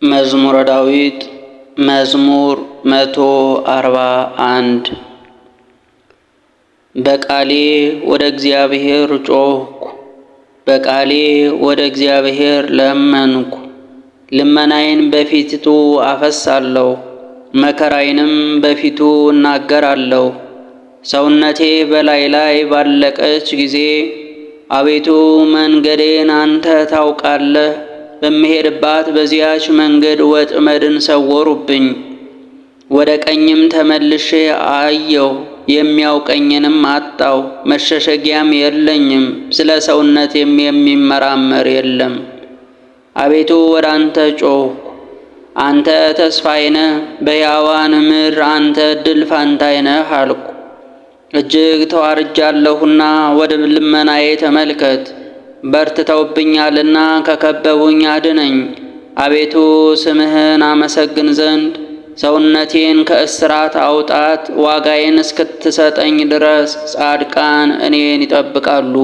መዝሙረ ዳዊት መዝሙር 141 በቃሌ ወደ እግዚአብሔር ጮኽኩ፣ በቃሌ ወደ እግዚአብሔር ለመንኩ። ልመናዬን በፊቱ አፈሳለሁ፣ መከራዬንም በፊቱ እናገራለሁ። ሰውነቴ በላይ ላይ ባለቀች ጊዜ አቤቱ መንገዴን አንተ ታውቃለህ። በምሄድባት በዚያች መንገድ ወጥመድን ሰወሩብኝ። ወደ ቀኝም ተመልሼ አየሁ፣ የሚያውቀኝንም አጣሁ። መሸሸጊያም የለኝም፣ ስለ ሰውነቴም የሚመራመር የለም። አቤቱ ወደ አንተ ጮኽሁ፣ አንተ ተስፋዬ ነህ፣ በሕያዋን ምድር አንተ ዕድል ፈንታዬ ነህ አልኩ። እጅግ ተዋርጃለሁና ወደ ልመናዬ ተመልከት። በርትተውብኛልና ከከበቡኝ አድነኝ። አቤቱ ስምህን አመሰግን ዘንድ ሰውነቴን ከእስራት አውጣት። ዋጋዬን እስክትሰጠኝ ድረስ ጻድቃን እኔን ይጠብቃሉ።